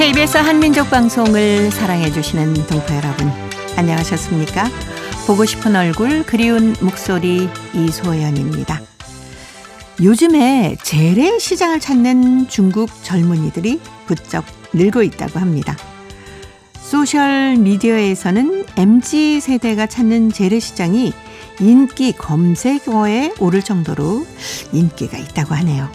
KBS 한민족 방송을 사랑해 주시는 동포 여러분, 안녕하셨습니까? 보고 싶은 얼굴, 그리운 목소리 이소연입니다. 요즘에 재래시장을 찾는 중국 젊은이들이 부쩍 늘고 있다고 합니다. 소셜미디어에서는 MZ세대가 찾는 재래시장이 인기 검색어에 오를 정도로 인기가 있다고 하네요.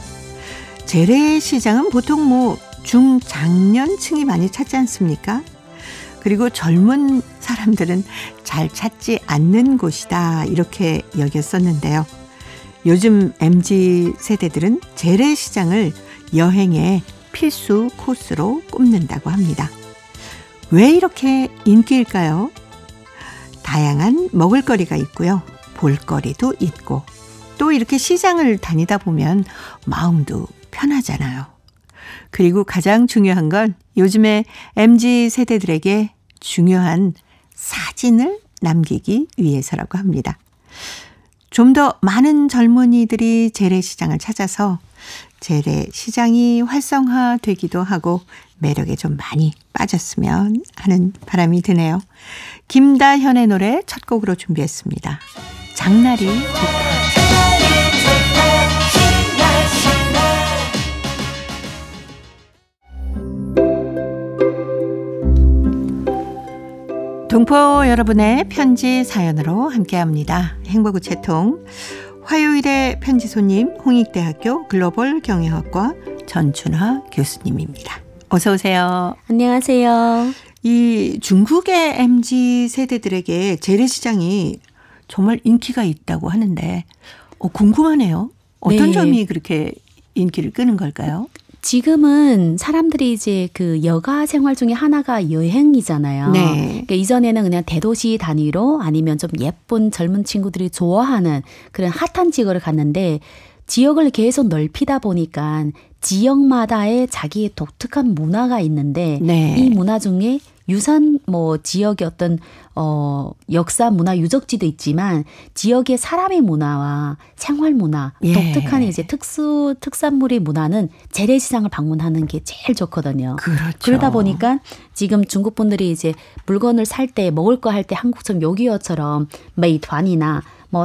재래시장은 보통 중장년층이 많이 찾지 않습니까? 그리고 젊은 사람들은 잘 찾지 않는 곳이다, 이렇게 여겼었는데요. 요즘 MZ세대들은 재래시장을 여행의 필수 코스로 꼽는다고 합니다. 왜 이렇게 인기일까요? 다양한 먹을거리가 있고요. 볼거리도 있고, 또 이렇게 시장을 다니다 보면 마음도 편하잖아요. 그리고 가장 중요한 건 요즘에 MZ세대들에게 중요한 사진을 남기기 위해서라고 합니다. 좀 더 많은 젊은이들이 재래시장을 찾아서 재래시장이 활성화되기도 하고 매력에 좀 많이 빠졌으면 하는 바람이 드네요. 김다현의 노래 첫 곡으로 준비했습니다. 장날이 좋다. 동포 여러분의 편지 사연으로 함께합니다. 행복우체통 화요일의 편지 손님, 홍익대학교 글로벌 경영학과 전춘화 교수님입니다. 어서 오세요. 안녕하세요. 이 중국의 MZ세대들에게 재래시장이 정말 인기가 있다고 하는데 궁금하네요. 어떤 네. 점이 그렇게 인기를 끄는 걸까요? 지금은 사람들이 이제 그 여가 생활 중에 하나가 여행이잖아요. 네. 그러니까 이전에는 그냥 대도시 단위로 아니면 좀 예쁜 젊은 친구들이 좋아하는 그런 핫한 지역을 갔는데, 지역을 계속 넓히다 보니까 지역마다의 자기의 독특한 문화가 있는데, 네. 이 문화 중에 유산 지역의 어떤 역사 문화 유적지도 있지만 지역의 사람의 문화와 생활 문화, 예. 독특한 이제 특산물의 문화는 재래시장을 방문하는 게 제일 좋거든요. 그렇죠. 그러다 보니까 지금 중국 분들이 이제 물건을 살 때, 먹을 거 할 때 한국처럼 요기요처럼 메이트완이나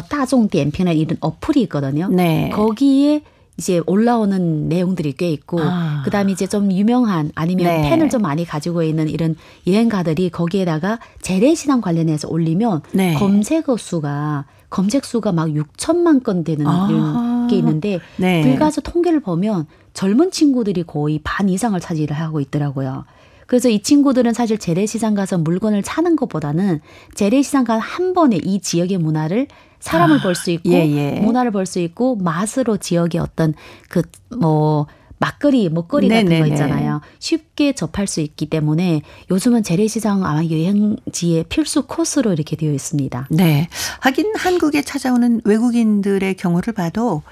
다종디엠핑이나 이런 어플이 있거든요. 네. 거기에 이제 올라오는 내용들이 꽤 있고, 그다음에 이제 좀 유명한 아니면 네. 팬을 좀 많이 가지고 있는 이런 여행가들이 거기에다가 재래시장 관련해서 올리면 네. 검색 수가 막 6천만 건 되는 이런 게 있는데, 네. 불가서 통계를 보면 젊은 친구들이 거의 반 이상을 차지를 하고 있더라고요. 그래서 이 친구들은 사실 재래시장 가서 물건을 사는 것보다는 재래시장 간 한 번에 이 지역의 문화를, 사람을 볼 수 있고, 예. 문화를 볼 수 있고, 맛으로 지역의 어떤 먹거리 같은 거 있잖아요. 쉽게 접할 수 있기 때문에 요즘은 재래시장 아마 여행지의 필수 코스로 이렇게 되어 있습니다. 네. 하긴 한국에 찾아오는 외국인들의 경우를 봐도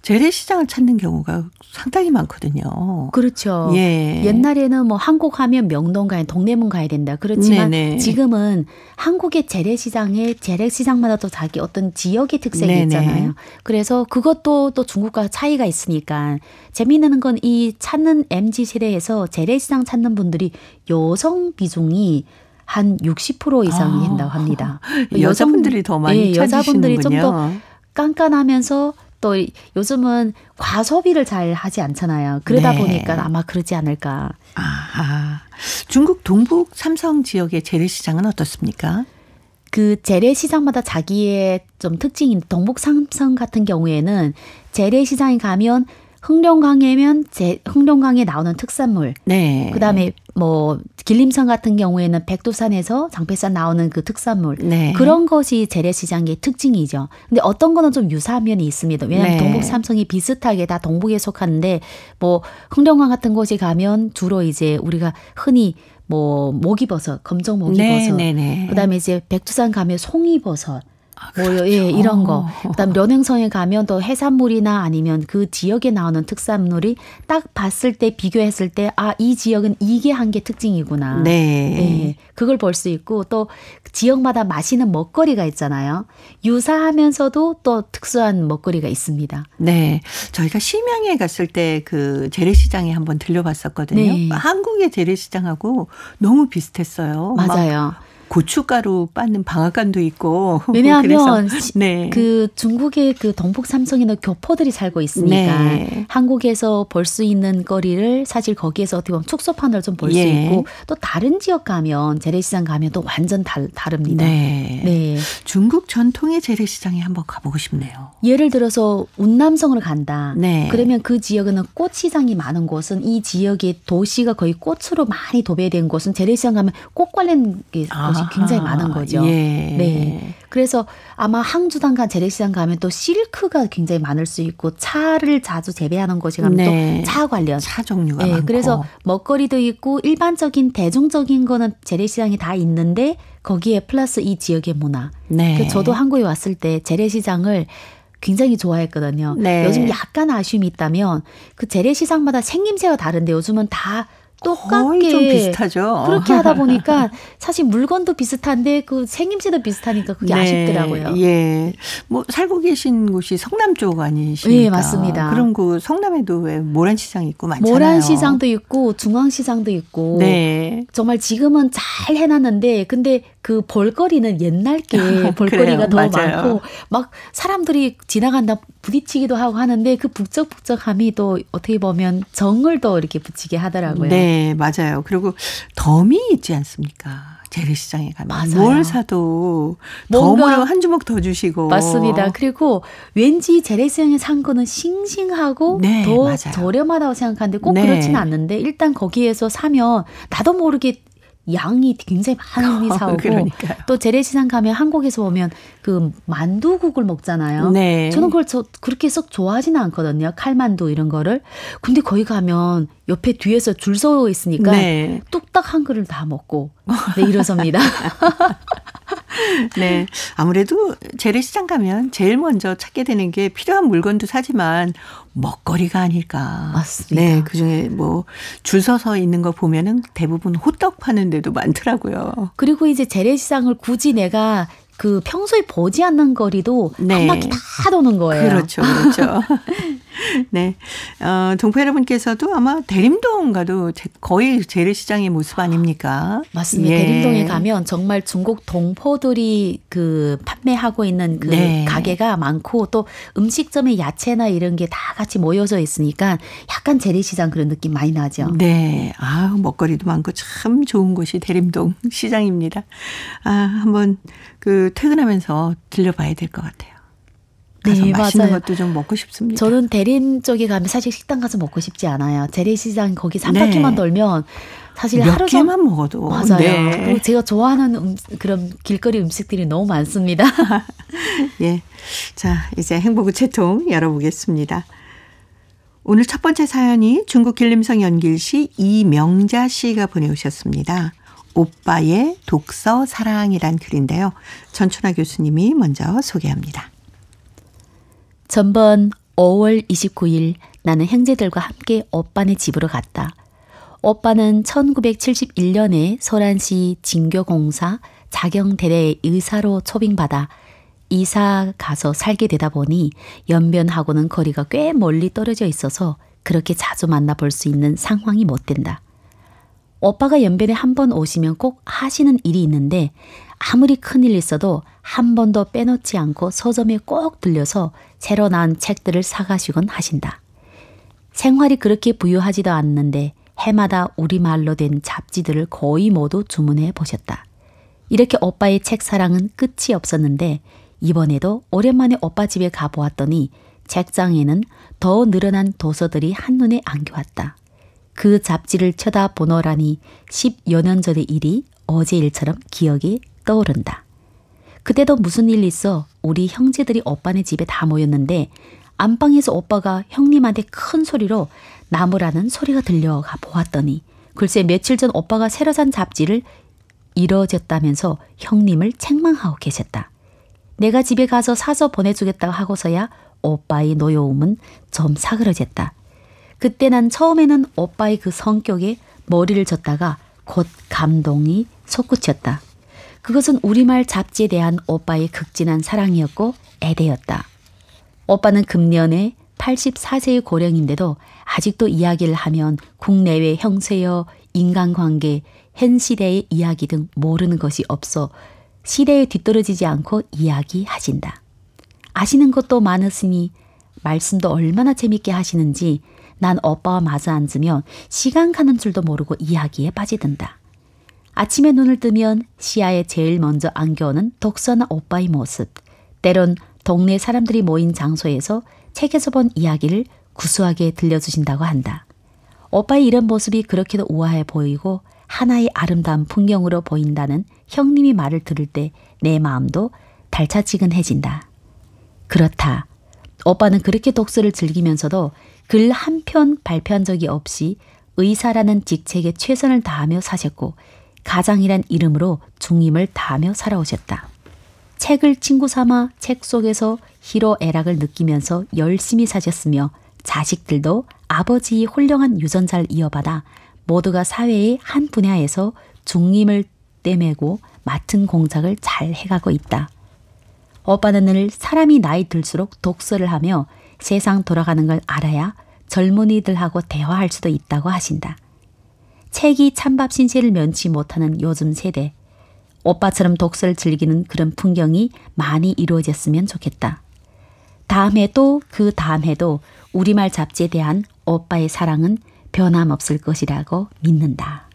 재래시장을 찾는 경우가 상당히 많거든요. 그렇죠. 예. 옛날에는 한국 하면 명동 가야, 동대문 가야 된다. 그렇지만 네네. 지금은 한국의 재래시장마다 또 자기 어떤 지역의 특색이 네네. 있잖아요. 그래서 그것도 또 중국과 차이가 있으니까 재미있는 건 이 찾는 MZ세대에서 재래시장 찾는 분들이 여성 비중이 한 60% 이상이 된다고 합니다. 여자분들이 더 많이 찾으시는군요. 여자분들이 좀 더 깐깐하면서 또 요즘은 과소비를 잘 하지 않잖아요. 그러다 네. 보니까 아마 그러지 않을까. 중국 동북 삼성 지역의 재래시장은 어떻습니까? 그 재래시장마다 자기의 좀 특징인 동북 삼성 같은 경우에는 재래시장에 가면 흥룡강에 나오는 특산물. 네. 그다음에 길림성 같은 경우에는 백두산에서 장패산 나오는 그 특산물. 네. 그런 것이 재래시장의 특징이죠. 근데 어떤 거는 좀 유사한 면이 있습니다. 왜냐하면 네. 동북 삼성이 비슷하게 다 동북에 속하는데, 흥룡강 같은 곳에 가면 주로 이제 우리가 흔히 모기버섯, 검정 모기버섯. 네. 그다음에 이제 백두산 가면 송이버섯. 뭐 예, 이런 거. 그다음 련행성에 가면 또 해산물이나 아니면 그 지역에 나오는 특산물이 딱 봤을 때 비교했을 때 이 지역은 이게 한 게 특징이구나. 네. 예, 그걸 볼 수 있고 또 지역마다 마시는 먹거리가 있잖아요. 유사하면서도 또 특수한 먹거리가 있습니다. 네. 저희가 심양에 갔을 때 그 재래시장에 한번 들려봤었거든요. 네. 한국의 재래시장하고 너무 비슷했어요. 맞아요. 고춧가루 빻는 방앗간도 있고. 왜냐하면 네. 그 중국의 그 동북 삼성에는 교포들이 살고 있으니까 네. 한국에서 볼 수 있는 거리를 사실 거기에서 어떻게 보면 축소판을 좀 볼 수 예. 있고 또 다른 지역 가면 재래시장 가면 또 완전 다릅니다. 네. 네. 중국 전통의 재래시장에 한번 가보고 싶네요. 예를 들어서 운남성을 간다. 네. 그러면 그 지역에는 꽃 시장이 많은 곳은 이 지역의 도시가 거의 꽃으로 많이 도배된 곳은 재래시장 가면 꽃 관련 것이 굉장히 많은 거죠. 예. 네. 그래서 아마 항주당 간 재래시장 가면 또 실크가 굉장히 많을 수 있고 차를 자주 재배하는 곳에 가면 네. 또 차 관련. 차 종류가 네. 많고. 그래서 먹거리도 있고 일반적인 대중적인 거는 재래시장이 다 있는데 거기에 플러스 이 지역의 문화. 네. 저도 한국에 왔을 때 재래시장을 굉장히 좋아했거든요. 네. 요즘 약간 아쉬움이 있다면 그 재래시장마다 생김새가 다른데 요즘은 다 똑같게 거의 좀 비슷하죠. 그렇게 하다 보니까 사실 물건도 비슷한데 그 생김새도 비슷하니까 그게 네. 아쉽더라고요. 예. 뭐 살고 계신 곳이 성남 쪽 아니십니까? 네, 맞습니다. 그럼 그 성남에도 왜 모란시장 있고 많잖아요. 모란시장도 있고 중앙시장도 있고 네. 정말 지금은 잘 해놨는데 근데 그 볼거리는 옛날 게 볼거리가 그래요. 더 맞아요. 많고 막 사람들이 지나간다 부딪히기도 하고 하는데 그 북적북적함이 또 어떻게 보면 정을 더 이렇게 붙이게 하더라고요. 네, 맞아요. 그리고 덤이 있지 않습니까? 재래시장에 가면 맞아요. 뭘 사도 뭔가 덤으로 한 주먹 더 주시고. 맞습니다. 그리고 왠지 재래시장에 산 거는 싱싱하고 네, 더 맞아요. 저렴하다고 생각하는데 꼭 네. 그렇지는 않는데 일단 거기에서 사면 나도 모르게 양이 굉장히 많이 사오고 그러니까요. 또 재래시장 가면 한국에서 보면 그 만두국을 먹잖아요. 네. 저는 그걸 그렇게 썩 좋아하지는 않거든요. 칼만두 이런 거를. 근데 거기 가면 옆에 뒤에서 줄 서 있으니까 네. 뚝딱 한 그릇 다 먹고 네, 일어섭니다. 네. 아무래도 재래시장 가면 제일 먼저 찾게 되는 게 필요한 물건도 사지만 먹거리가 아닐까. 맞습니다. 네. 그중에 뭐 줄 서서 있는 거 보면은 대부분 호떡 파는 데도 많더라고요. 그리고 이제 재래시장을 굳이 내가 그 평소에 보지 않는 거리도 네. 한 바퀴 다 도는 거예요. 그렇죠. 그렇죠. 네. 동포 여러분께서도 아마 대림동 가도 거의 재래시장의 모습 아닙니까? 맞습니다. 예. 대림동에 가면 정말 중국 동포들이 그 판매하고 있는 그 네. 가게가 많고 또 음식점에 야채나 이런 게 다 같이 모여져 있으니까 약간 재래시장 그런 느낌 많이 나죠. 네. 먹거리도 많고 참 좋은 곳이 대림동 시장입니다. 한번 그 퇴근하면서 들려봐야 될 것 같아요. 가서 네, 맛있는 맞아요. 것도 좀 먹고 싶습니다. 저는 대림 쪽에 가면 사실 식당 가서 먹고 싶지 않아요. 재래시장 거기 3바퀴만 네. 돌면 사실 몇 하루 개만 먹어도. 맞아요. 네. 그리고 제가 좋아하는 그런 길거리 음식들이 너무 많습니다. 예. 자, 이제 행복의 채통 열어보겠습니다. 오늘 첫 번째 사연이 중국 길림성 연길시 이명자 씨가 보내오셨습니다. 오빠의 독서 사랑이란 글인데요. 전춘아 교수님이 먼저 소개합니다. 전번 5월 29일 나는 형제들과 함께 오빠네 집으로 갔다. 오빠는 1971년에 소란시 진교공사 자경대례 의사로 초빙받아 이사 가서 살게 되다 보니 연변하고는 거리가 꽤 멀리 떨어져 있어서 그렇게 자주 만나볼 수 있는 상황이 못 된다. 오빠가 연변에 한 번 오시면 꼭 하시는 일이 있는데 아무리 큰일 있어도 한 번도 빼놓지 않고 서점에 꼭 들려서 새로 나온 책들을 사가시곤 하신다. 생활이 그렇게 부유하지도 않는데 해마다 우리말로 된 잡지들을 거의 모두 주문해 보셨다. 이렇게 오빠의 책 사랑은 끝이 없었는데 이번에도 오랜만에 오빠 집에 가보았더니 책장에는 더 늘어난 도서들이 한눈에 안겨왔다. 그 잡지를 쳐다보노라니 10여 년 전의 일이 어제 일처럼 기억이 떠오른다. 그때도 무슨 일 있어 우리 형제들이 오빠네 집에 다 모였는데 안방에서 오빠가 형님한테 큰 소리로 나무라는 소리가 들려가 보았더니 글쎄 며칠 전 오빠가 새로 산 잡지를 잃어졌다면서 형님을 책망하고 계셨다. 내가 집에 가서 사서 보내주겠다고 하고서야 오빠의 노여움은 좀 사그러졌다. 그때 난 처음에는 오빠의 그 성격에 머리를 졌다가 곧 감동이 솟구쳤다. 그것은 우리말 잡지에 대한 오빠의 극진한 사랑이었고 애대였다. 오빠는 금년에 84세의 고령인데도 아직도 이야기를 하면 국내외 형세여, 인간관계, 현 시대의 이야기 등 모르는 것이 없어 시대에 뒤떨어지지 않고 이야기하신다. 아시는 것도 많으시니 말씀도 얼마나 재밌게 하시는지 난 오빠와 마주 앉으면 시간 가는 줄도 모르고 이야기에 빠지든다. 아침에 눈을 뜨면 시야에 제일 먼저 안겨오는 독서하는 오빠의 모습. 때론 동네 사람들이 모인 장소에서 책에서 본 이야기를 구수하게 들려주신다고 한다. 오빠의 이런 모습이 그렇게도 우아해 보이고 하나의 아름다운 풍경으로 보인다는 형님이 말을 들을 때 내 마음도 달차지근해진다. 그렇다. 오빠는 그렇게 독서를 즐기면서도 글 한 편 발표한 적이 없이 의사라는 직책에 최선을 다하며 사셨고 가장이란 이름으로 중임을 다하며 살아오셨다. 책을 친구 삼아 책 속에서 희로애락을 느끼면서 열심히 사셨으며 자식들도 아버지의 훌륭한 유전자를 이어받아 모두가 사회의 한 분야에서 중임을 떼매고 맡은 공작을 잘 해가고 있다. 오빠는 늘 사람이 나이 들수록 독서를 하며 세상 돌아가는 걸 알아야 젊은이들하고 대화할 수도 있다고 하신다. 책이 찬밥 신세를 면치 못하는 요즘 세대. 오빠처럼 독서를 즐기는 그런 풍경이 많이 이루어졌으면 좋겠다. 다음 해도 그 다음 해도 우리말 잡지에 대한 오빠의 사랑은 변함없을 것이라고 믿는다.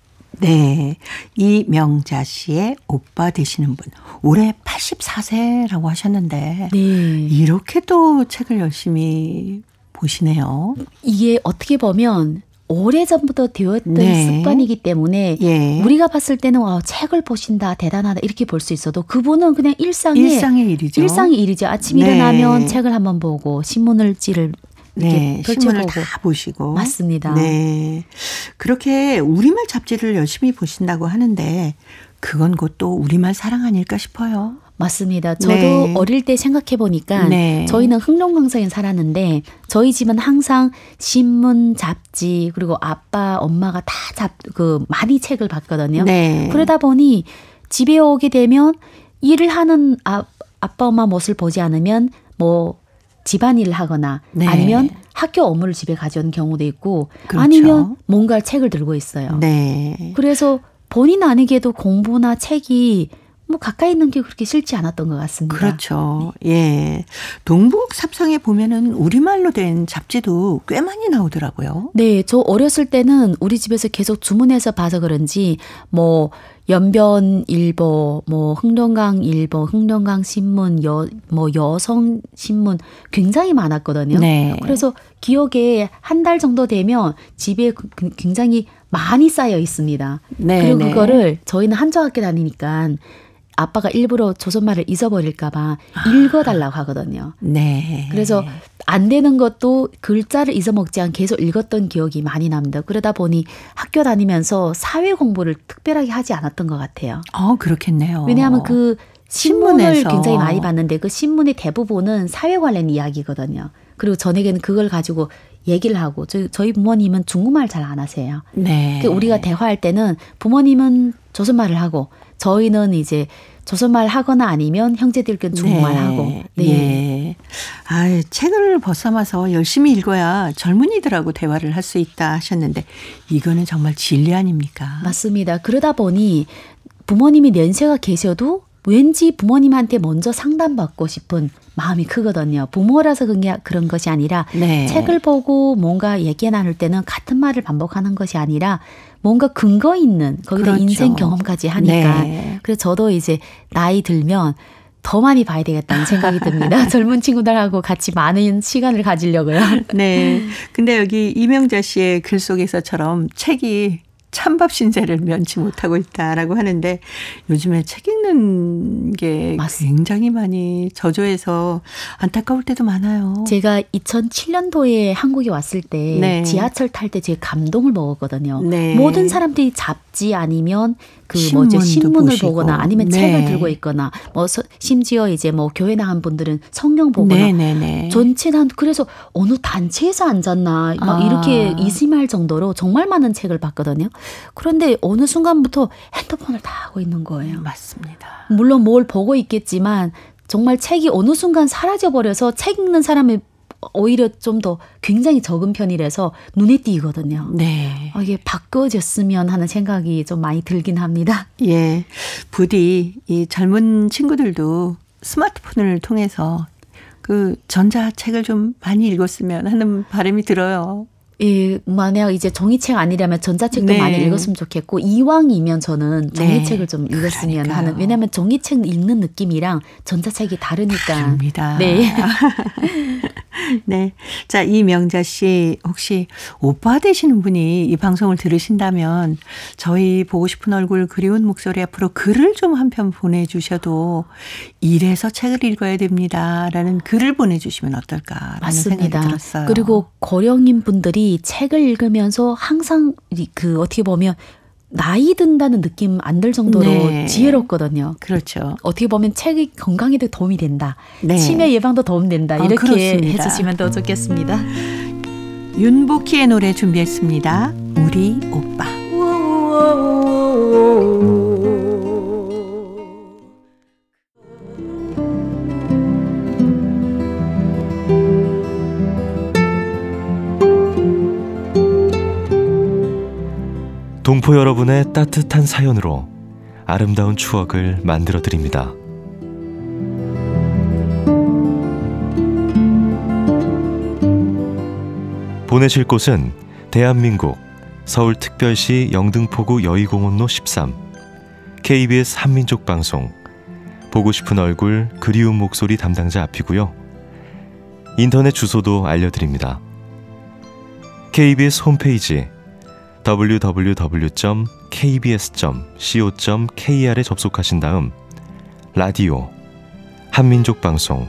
네, 이명자 씨의 오빠 되시는 분. 올해 84세라고 하셨는데 네. 이렇게 또 책을 열심히 보시네요. 이게 어떻게 보면 오래전부터 되었던 네. 습관이기 때문에 예. 우리가 봤을 때는 와, 책을 보신다 대단하다 이렇게 볼 수 있어도 그분은 그냥 일상의 일이죠. 일상의 일이죠. 아침 네. 일어나면 책을 한번 보고 신문을 찌를 네, 신문을 펼쳐보고. 다 보시고. 맞습니다. 네, 그렇게 우리말 잡지를 열심히 보신다고 하는데 그건 곧 또 우리말 사랑 아닐까 싶어요. 맞습니다. 저도 네. 어릴 때 생각해 보니까 네. 저희는 흥룡강서에 살았는데 저희 집은 항상 신문, 잡지 그리고 아빠, 엄마가 다 많이 책을 봤거든요. 네. 그러다 보니 집에 오게 되면 일을 하는 아빠, 엄마 모습을 보지 않으면 뭐 집안일을 하거나 네. 아니면 학교 업무를 집에 가져온 경우도 있고 그렇죠. 아니면 뭔가 책을 들고 있어요. 네. 그래서 본인 아니게도 공부나 책이 뭐 가까이 있는 게 그렇게 싫지 않았던 것 같습니다. 그렇죠. 예. 동북 삽성에 보면은 우리말로 된 잡지도 꽤 많이 나오더라고요. 네, 저 어렸을 때는 우리 집에서 계속 주문해서 봐서 그런지 뭐 연변일보, 뭐 흥룡강일보, 흥룡강신문, 여성 신문 굉장히 많았거든요. 네. 그래서 기억에 한 달 정도 되면 집에 굉장히 많이 쌓여 있습니다. 네, 그리고 네. 그거를 저희는 한정학교 다니니까 아빠가 일부러 조선말을 잊어버릴까 봐 읽어달라고 하거든요. 네. 그래서 안 되는 것도 글자를 잊어먹지 않게 계속 읽었던 기억이 많이 납니다. 그러다 보니 학교 다니면서 사회 공부를 특별하게 하지 않았던 것 같아요. 그렇겠네요. 왜냐하면 그 신문을 신문에서. 굉장히 많이 봤는데 그 신문의 대부분은 사회 관련 이야기거든요. 그리고 저에게는 그걸 가지고 얘기를 하고 저희 부모님은 중국말 잘 안 하세요. 네. 우리가 대화할 때는 부모님은 조선말을 하고 저희는 이제 조선말 하거나 아니면 형제들끼리 중국말 하고. 네. 예. 책을 벗삼아서 열심히 읽어야 젊은이들하고 대화를 할 수 있다 하셨는데 이거는 정말 진리 아닙니까? 맞습니다. 그러다 보니 부모님이 연세가 계셔도 왠지 부모님한테 먼저 상담받고 싶은 마음이 크거든요. 부모라서 그런 것이 아니라 네. 책을 보고 뭔가 얘기 나눌 때는 같은 말을 반복하는 것이 아니라 뭔가 근거 있는 거기다 그렇죠. 인생 경험까지 하니까. 네. 그래서 저도 이제 나이 들면 더 많이 봐야 되겠다는 생각이 듭니다. 젊은 친구들하고 같이 많은 시간을 가지려고요. 네. 근데 여기 이명자 씨의 글 속에서처럼 책이 찬밥 신세를 면치 못하고 있다라고 하는데 요즘에 책 읽는 게 굉장히 많이 저조해서 안타까울 때도 많아요. 제가 2007년도에 한국에 왔을 때 네. 지하철 탈 때 제 감동을 먹었거든요. 네. 모든 사람들이 잡지 아니면 신문을 보시고. 보거나 아니면 네. 책을 들고 있거나 심지어 이제 교회 나간 분들은 성경 보거나 네네네. 전체 그래서 어느 단체에서 앉았나 막 이렇게 의심할 정도로 정말 많은 책을 봤거든요. 그런데 어느 순간부터 핸드폰을 다 하고 있는 거예요. 맞습니다. 물론 뭘 보고 있겠지만 정말 책이 어느 순간 사라져버려서 책 읽는 사람이 오히려 좀 더 굉장히 적은 편이라서 눈에 띄거든요. 네. 이게 바꿔졌으면 하는 생각이 좀 많이 들긴 합니다. 예. 부디 이 젊은 친구들도 스마트폰을 통해서 전자책을 좀 많이 읽었으면 하는 바람이 들어요. 예, 만약 이제 종이책 아니라면 전자책도 네. 많이 읽었으면 좋겠고 이왕이면 저는 종이책을 좀 읽었으면 그러니까요. 하는 왜냐하면 종이책 읽는 느낌이랑 전자책이 다르니까. 다릅니다. 네. 네. 자, 이명자 씨 혹시 오빠 되시는 분이 이 방송을 들으신다면 저희 보고 싶은 얼굴 그리운 목소리 앞으로 글을 좀 한 편 보내주셔도 이래서 책을 읽어야 됩니다라는 글을 보내주시면 어떨까라는 맞습니다. 생각이 들었어요. 그리고 고령인 분들이 책을 읽으면서 항상 어떻게 보면 나이 든다는 느낌 안 들 정도로 네. 지혜롭거든요. 그렇죠. 어떻게 보면 책이 건강에도 도움이 된다. 네. 치매 예방도 도움된다. 이렇게 그렇습니다. 해주시면 더 좋겠습니다. 윤복희의 노래 준비했습니다. 우리 오빠. 동포 여러분의 따뜻한 사연으로 아름다운 추억을 만들어 드립니다. 보내실 곳은 대한민국 서울특별시 영등포구 여의공원로 13 KBS 한민족방송 보고 싶은 얼굴 그리운 목소리 담당자 앞이고요. 인터넷 주소도 알려드립니다. KBS 홈페이지 www.kbs.co.kr에 접속하신 다음 라디오, 한민족방송,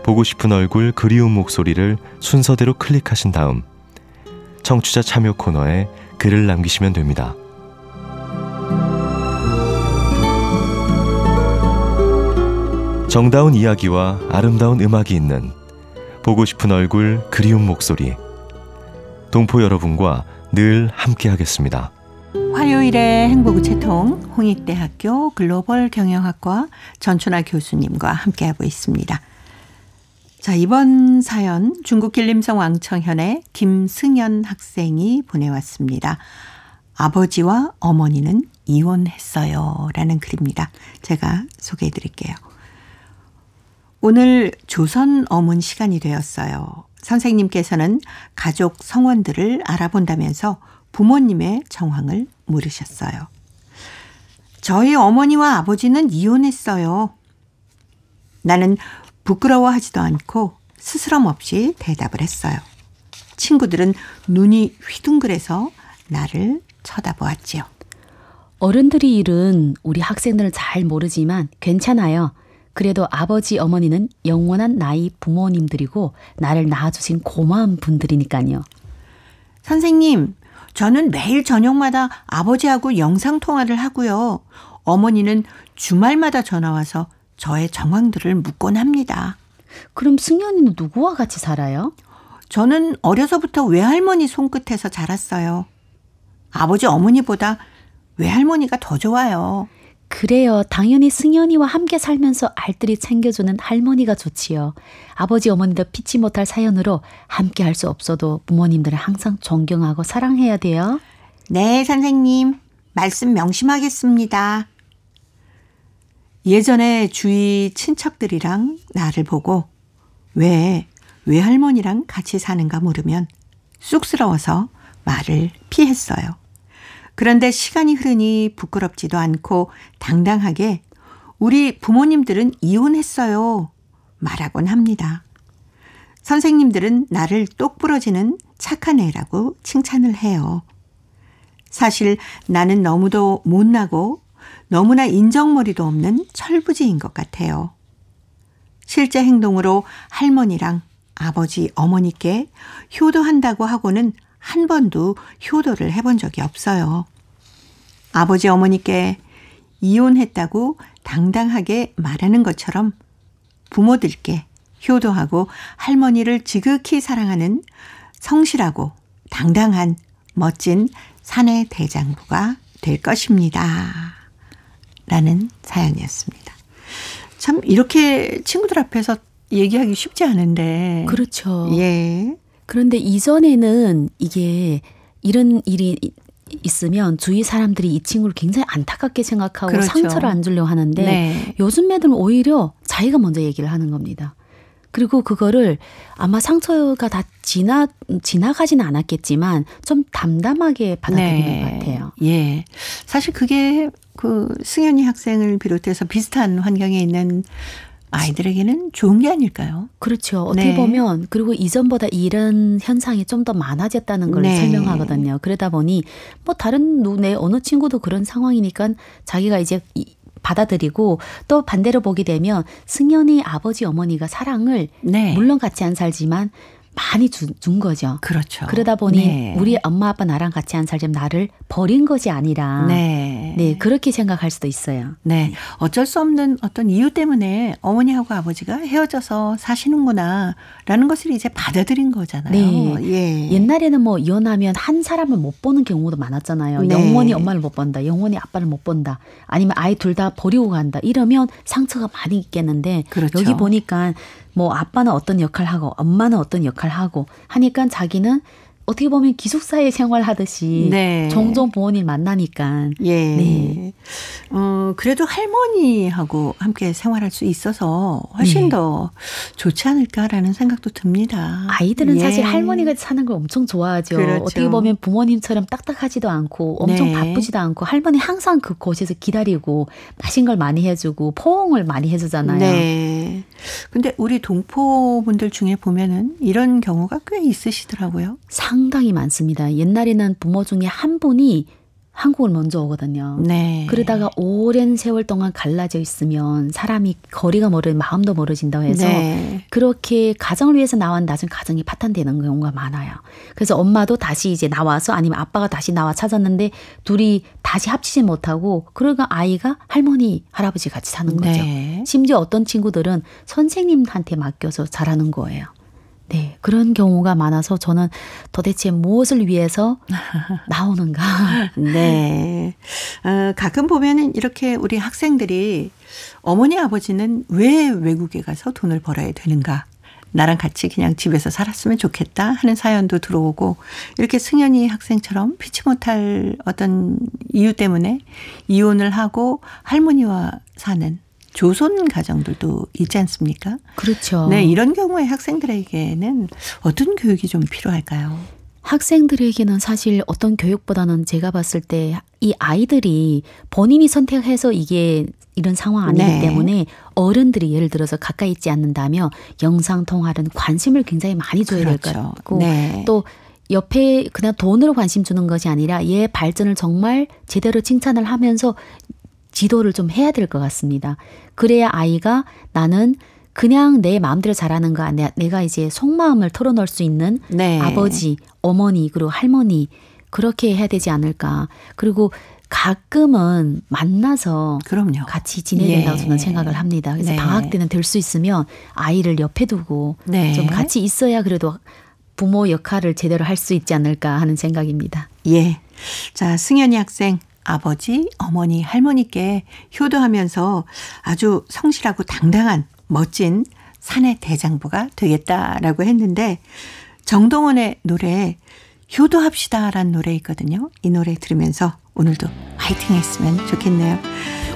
보고 싶은 얼굴 그리운 목소리를 순서대로 클릭하신 다음 청취자 참여 코너에 글을 남기시면 됩니다. 정다운 이야기와 아름다운 음악이 있는 보고 싶은 얼굴 그리운 목소리 동포 여러분과 늘 함께하겠습니다. 화요일의 행복우체통 홍익대학교 글로벌 경영학과 전춘아 교수님과 함께하고 있습니다. 자, 이번 사연 중국 길림성 왕청현의 김승연 학생이 보내왔습니다. 아버지와 어머니는 이혼했어요 라는 글입니다. 제가 소개해 드릴게요. 오늘 조선 어문 시간이 되었어요. 선생님께서는 가족 성원들을 알아본다면서 부모님의 정황을 물으셨어요. 저희 어머니와 아버지는 이혼했어요. 나는 부끄러워하지도 않고 스스럼 없이 대답을 했어요. 친구들은 눈이 휘둥그레서 나를 쳐다보았지요. 어른들이 일은 우리 학생들은 잘 모르지만 괜찮아요. 그래도 아버지, 어머니는 영원한 나의 부모님들이고 나를 낳아주신 고마운 분들이니까요. 선생님, 저는 매일 저녁마다 아버지하고 영상통화를 하고요. 어머니는 주말마다 전화와서 저의 정황들을 묻곤 합니다. 그럼 승연이는 누구와 같이 살아요? 저는 어려서부터 외할머니 손끝에서 자랐어요. 아버지 어머니보다 외할머니가 더 좋아요. 그래요. 당연히 승연이와 함께 살면서 알뜰히 챙겨주는 할머니가 좋지요. 아버지 어머니도 피치 못할 사연으로 함께 할 수 없어도 부모님들을 항상 존경하고 사랑해야 돼요. 네, 선생님. 말씀 명심하겠습니다. 예전에 주위 친척들이랑 나를 보고 왜 외할머니랑 같이 사는가 물으면 쑥스러워서 말을 피했어요. 그런데 시간이 흐르니 부끄럽지도 않고 당당하게 우리 부모님들은 이혼했어요 말하곤 합니다. 선생님들은 나를 똑부러지는 착한 애라고 칭찬을 해요. 사실 나는 너무도 못나고 너무나 인정머리도 없는 철부지인 것 같아요. 실제 행동으로 할머니랑 아버지, 어머니께 효도한다고 하고는 한 번도 효도를 해본 적이 없어요. 아버지, 어머니께 이혼했다고 당당하게 말하는 것처럼 부모들께 효도하고 할머니를 지극히 사랑하는 성실하고 당당한 멋진 사내 대장부가 될 것입니다. 라는 사연이었습니다. 참 이렇게 친구들 앞에서 얘기하기 쉽지 않은데. 그렇죠. 예. 그런데 이전에는 이게 이런 일이 있으면 주위 사람들이 이 친구를 굉장히 안타깝게 생각하고 그렇죠. 상처를 안 주려고 하는데 네. 요즘 애들은 오히려 자기가 먼저 얘기를 하는 겁니다. 그리고 그거를 아마 상처가 다 지나가지는 않았겠지만 좀 담담하게 받아들이는 것 같아요. 예. 사실 그게 그 승현이 학생을 비롯해서 비슷한 환경에 있는 아이들에게는 좋은 게 아닐까요? 그렇죠. 어떻게 보면 그리고 이전보다 이런 현상이 좀 더 많아졌다는 걸 설명하거든요. 그러다 보니 뭐 다른 내 어느 친구도 그런 상황이니까 자기가 이제 받아들이고 또 반대로 보게 되면 승현이 아버지 어머니가 사랑을 물론 같이 안 살지만 많이 준 거죠. 그렇죠. 그러다 보니 우리 엄마 아빠 나랑 같이 안 살지만 나를 버린 것이 아니라 그렇게 생각할 수도 있어요. 네. 어쩔 수 없는 어떤 이유 때문에 어머니하고 아버지가 헤어져서 사시는구나 라는 것을 이제 받아들인 거잖아요. 네. 예. 옛날에는 뭐 이혼하면 한 사람을 못 보는 경우도 많았잖아요. 영원히 엄마를 못 본다. 영원히 아빠를 못 본다. 아니면 아이 둘 다 버리고 간다. 이러면 상처가 많이 있겠는데 그렇죠. 여기 보니까 뭐 아빠는 어떤 역할을 하고 엄마는 어떤 역할을 하고 하니까 자기는 어떻게 보면 기숙사에 생활하듯이 종종 부모님 만나니까. 예. 그래도 할머니하고 함께 생활할 수 있어서 훨씬 더 좋지 않을까라는 생각도 듭니다. 아이들은 사실 할머니가 사는 걸 엄청 좋아하죠. 그렇죠. 어떻게 보면 부모님처럼 딱딱하지도 않고 엄청 바쁘지도 않고 할머니 항상 그곳에서 기다리고 맛있는 걸 많이 해주고 포옹을 많이 해주잖아요. 네. 근데 우리 동포분들 중에 보면은 이런 경우가 꽤 있으시더라고요. 상당히 많습니다. 옛날에는 부모 중에 한 분이 한국을 먼저 오거든요. 그러다가 오랜 세월 동안 갈라져 있으면 사람이 거리가 멀어 마음도 멀어진다고 해서 그렇게 가정을 위해서 나온 나중 가정이 파탄되는 경우가 많아요. 그래서 엄마도 다시 이제 나와서 아니면 아빠가 다시 나와 찾았는데 둘이 다시 합치지 못하고 그러니까 아이가 할머니, 할아버지 같이 사는 거죠. 심지어 어떤 친구들은 선생님한테 맡겨서 자라는 거예요. 네, 그런 경우가 많아서 저는 도대체 무엇을 위해서 나오는가. 네. 가끔 보면은 이렇게 우리 학생들이 어머니 아버지는 왜 외국에 가서 돈을 벌어야 되는가. 나랑 같이 그냥 집에서 살았으면 좋겠다 하는 사연도 들어오고 이렇게 승현이 학생처럼 피치 못할 어떤 이유 때문에 이혼을 하고 할머니와 사는 조손 가정들도 있지 않습니까? 그렇죠. 네, 이런 경우에 학생들에게는 어떤 교육이 좀 필요할까요? 학생들에게는 사실 어떤 교육보다는 제가 봤을 때 이 아이들이 본인이 선택해서 이게 이런 상황 아니기 때문에 어른들이 예를 들어서 가까이 있지 않는다면 영상통화는 관심을 굉장히 많이 줘야 될 것 같고 또 옆에 그냥 돈으로 관심 주는 것이 아니라 얘 발전을 정말 제대로 칭찬을 하면서 지도를 좀 해야 될 것 같습니다. 그래야 아이가 나는 그냥 내 마음대로 잘하는 거 아니야. 내가 이제 속마음을 털어놓을 수 있는 아버지, 어머니 그리고 할머니 그렇게 해야 되지 않을까. 그리고 가끔은 만나서 같이 지내야 된다고 저는 생각을 합니다. 그래서 방학 때는 될 수 있으면 아이를 옆에 두고 좀 같이 있어야 그래도 부모 역할을 제대로 할 수 있지 않을까 하는 생각입니다. 예. 자, 승현이 학생. 아버지, 어머니, 할머니께 효도하면서 아주 성실하고 당당한 멋진 사내 대장부가 되겠다라고 했는데 정동원의 노래에 효도합시다라는 노래 있거든요. 이 노래 들으면서 오늘도 화이팅 했으면 좋겠네요.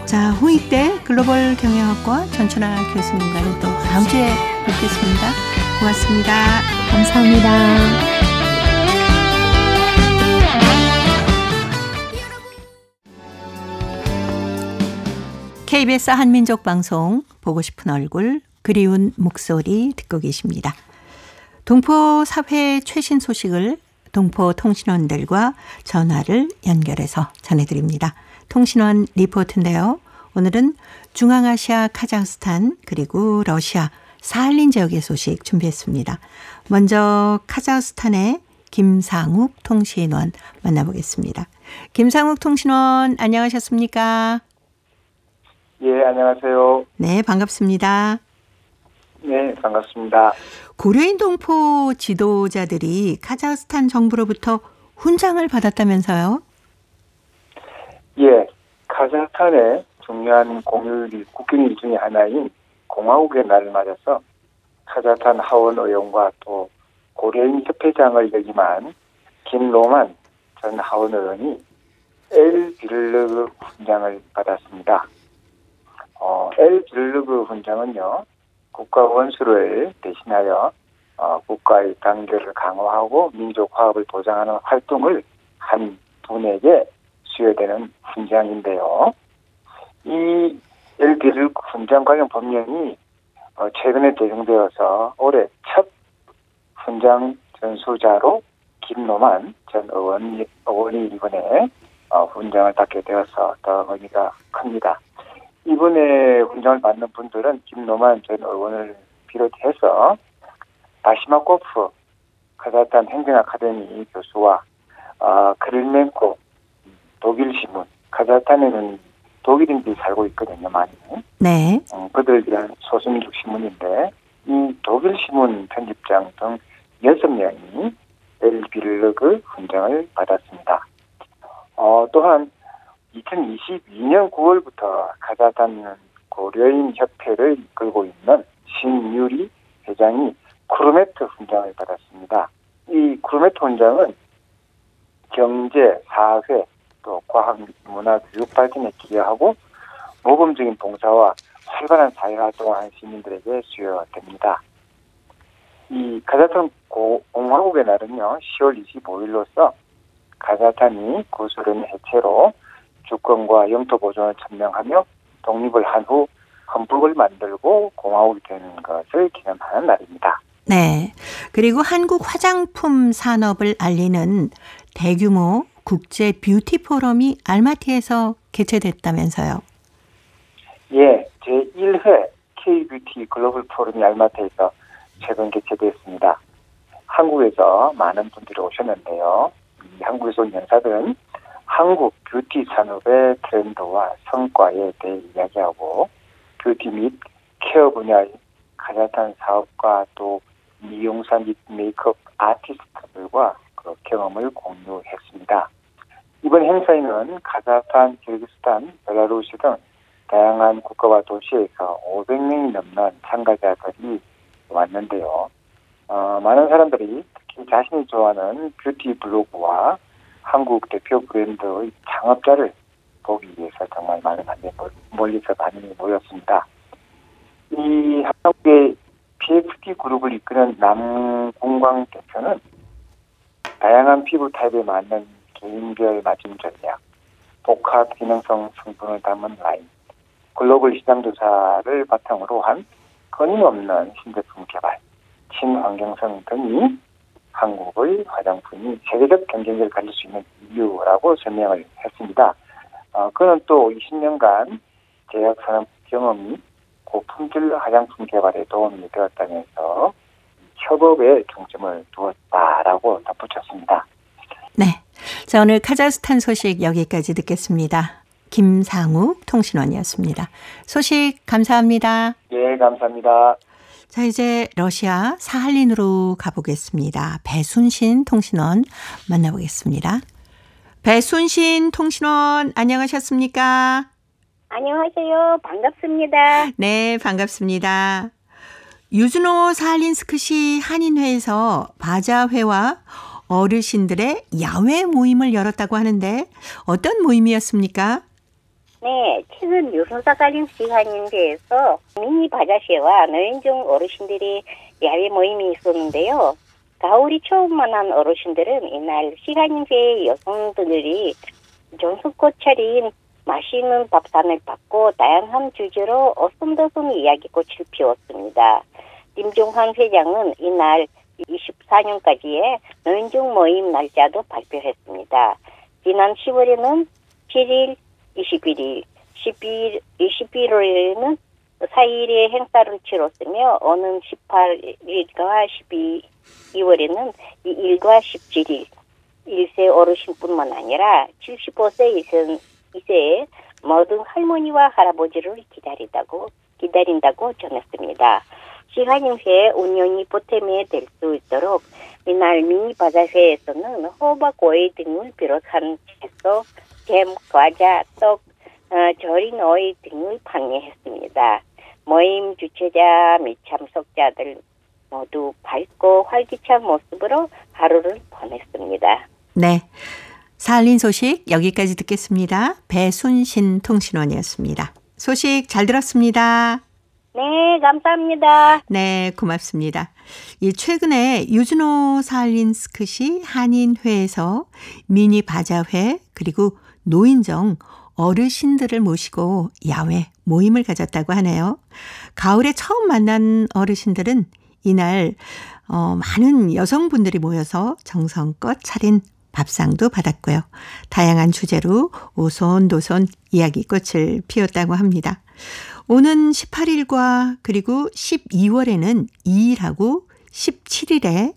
자, 홍익대 글로벌 경영학과 전춘아 교수님과는 또 다음 주에 뵙겠습니다. 고맙습니다. 감사합니다. KBS 한민족 방송 보고 싶은 얼굴 그리운 목소리 듣고 계십니다. 동포 사회 최신 소식을 동포 통신원들과 전화를 연결해서 전해드립니다. 통신원 리포트인데요. 오늘은 중앙아시아 카자흐스탄 그리고 러시아 사할린 지역의 소식 준비했습니다. 먼저 카자흐스탄의 김상욱 통신원 만나보겠습니다. 김상욱 통신원 안녕하셨습니까? 예, 안녕하세요. 네, 반갑습니다. 네, 반갑습니다. 고려인 동포 지도자들이 카자흐스탄 정부로부터 훈장을 받았다면서요? 예, 카자흐스탄의 중요한 공휴일, 국경일 중에 하나인 공화국의 날을 맞아서 카자흐스탄 하원 의원과 또 고려인 협회장을 역임한 김로만 전 하원 의원이 엘비를르그 훈장을 받았습니다. 엘비를르그 훈장은요, 국가 원수를 대신하여 국가의 단결을 강화하고 민족 화합을 보장하는 활동을 한 분에게 수여되는 훈장인데요. 이 엘비르르그 훈장 관련 법령이 최근에 제정되어서 올해 첫 훈장 전수자로 김노만 전 의원이 이번에 훈장을 받게 되어서 더 의미가 큽니다. 이번에 훈장을 받는 분들은 김노만 전 의원을 비롯해서 바시마코프 카자흐스탄 행정아카데미 교수와 크릴멘코 독일 신문, 카자흐스탄에는 독일인들이 살고 있거든요, 많이. 네. 그들 위한 소수민족 신문인데 이 독일 신문 편집장 등 6명이 엘비르르그 훈장을 받았습니다. 또한 2022년 9월부터 카자흐스탄 고려인 협회를 이끌고 있는 신유리 회장이 쿠르메트 훈장을 받았습니다. 이 쿠르메트 훈장은 경제, 사회, 또 과학, 문화, 교육 발전에 기여하고 모범적인 봉사와 활발한 사회활동을 한 시민들에게 수여됩니다. 이 카자흐스탄 공화국의 날은요, 10월 25일로서 카자흐스탄이 구소련의 해체로 주권과 영토 보존을 천명하며 독립을 한 후 헌법을 만들고 공화국이 되는 것을 기념하는 날입니다. 네. 그리고 한국 화장품 산업을 알리는 대규모 국제 뷰티 포럼이 알마티에서 개최됐다면서요. 예, 제1회 K-뷰티 글로벌 포럼이 알마티에서 최근 개최됐습니다. 한국에서 많은 분들이 오셨는데요. 한국에서 온 연사들은 한국 뷰티 산업의 트렌드와 성과에 대해 이야기하고 뷰티 및 케어 분야의 카자흐스탄 사업과 또 미용사 및 메이크업 아티스트들과 그 경험을 공유했습니다. 이번 행사에는 카자흐스탄, 키르기스탄, 벨라루시 등 다양한 국가와 도시에서 500명이 넘는 참가자들이 왔는데요. 많은 사람들이 특히 자신이 좋아하는 뷰티 블로그와 한국 대표 브랜드의 창업자를 보기 위해서 정말 많은 사람들이 멀리서 많이 모였습니다. 이 한국의 PXT 그룹을 이끄는 남궁광 대표는 다양한 피부 타입에 맞는 개인별 맞춤 전략, 복합 기능성 성분을 담은 라인, 글로벌 시장 조사를 바탕으로 한 끊임없는 신제품 개발, 친환경성 등이 한국의 화장품이 세계적 경쟁력을 가질 수 있는 이유라고 설명을 했습니다. 그는 또 20년간 제약산업 경험이 고품질 화장품 개발에 도움이 되었다면서 협업에 중점을 두었다라고 덧붙였습니다. 네. 자, 오늘 카자흐스탄 소식 여기까지 듣겠습니다. 김상욱 통신원이었습니다. 소식 감사합니다. 예, 감사합니다. 자, 이제 러시아 사할린으로 가보겠습니다. 배순신 통신원 만나보겠습니다. 배순신 통신원 안녕하셨습니까? 안녕하세요. 반갑습니다. 네, 반갑습니다. 유즈노 사할린스크시 한인회에서 바자회와 어르신들의 야외 모임을 열었다고 하는데 어떤 모임이었습니까? 네, 최근 유선사갈림시 한인회에서 미니 바자회와 노인정 어르신들의 야외 모임이 있었는데요. 가을이 처음 만난 어르신들은 이날 시한인회 여성들이 정성껏 차린 맛있는 밥상을 받고 다양한 주제로 어슴도슴 이야기꽃을 피웠습니다. 임종환 회장은 이날 2024년까지의 노인중 모임 날짜도 발표했습니다. 지난 10월에는 7일, 21일, 11월에는 4일의 행사를 치렀으며 오는 18일과 12월에는 2일과 17일 1세 어르신뿐만 아니라 75세 이세의 모든 할머니와 할아버지를 기다린다고 전했습니다. 시한인회 운영이 보탬이 될 수 있도록 이날 미니 바자회에서는 호박, 오이 등을 비롯한 채소, 잼, 과자, 떡, 절인 오이 등을 판매했습니다. 모임 주최자 및 참석자들 모두 밝고 활기찬 모습으로 하루를 보냈습니다. 네. 사할린 소식 여기까지 듣겠습니다. 배순신 통신원이었습니다. 소식 잘 들었습니다. 네, 감사합니다. 네, 고맙습니다. 최근에 유준호 사할린 스크시 한인회에서 미니 바자회 그리고 노인정 어르신들을 모시고 야외 모임을 가졌다고 하네요. 가을에 처음 만난 어르신들은 이날 많은 여성분들이 모여서 정성껏 차린 밥상도 받았고요. 다양한 주제로 오손도손 이야기꽃을 피웠다고 합니다. 오는 18일과 그리고 12월에는 2일하고 17일에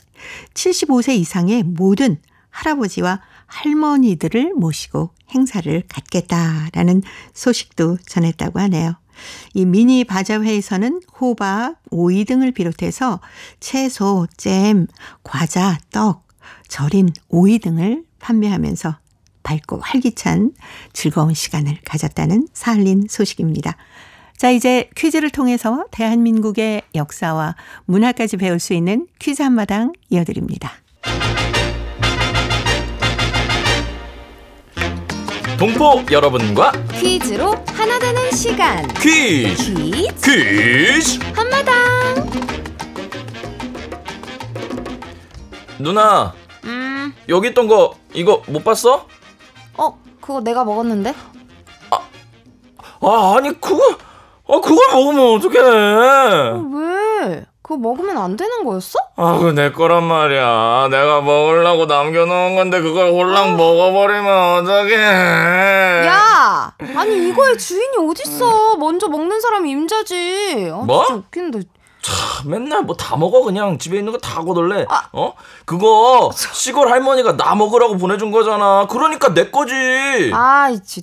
75세 이상의 모든 할아버지와 할머니들을 모시고 행사를 갖겠다라는 소식도 전했다고 하네요. 이 미니 바자회에서는 호박, 오이 등을 비롯해서 채소, 잼, 과자, 떡, 절인 오이 등을 판매하면서 밝고 활기찬 즐거운 시간을 가졌다는 사할린 소식입니다. 자, 이제 퀴즈를 통해서 대한민국의 역사와 문화까지 배울 수 있는 퀴즈 한마당 이어드립니다. 동포 여러분과 퀴즈로 하나 되는 시간. 퀴즈 한마당. 누나, 여기 있던 거 이거 못 봤어? 그거 내가 먹었는데? 아니 그걸 먹으면 어떡해? 왜? 그거 먹으면 안 되는 거였어? 그거 내 거란 말이야. 내가 먹으려고 남겨놓은 건데 그걸 홀랑 먹어버리면 어떡해? 야! 아니 이거의 주인이 어딨어? 먼저 먹는 사람이 임자지. 뭐? 진짜 웃긴데. 맨날 뭐 다 먹어. 그냥 집에 있는 거 다 거덜래. 그거 시골 할머니가 나 먹으라고 보내준 거잖아. 그러니까 내 거지.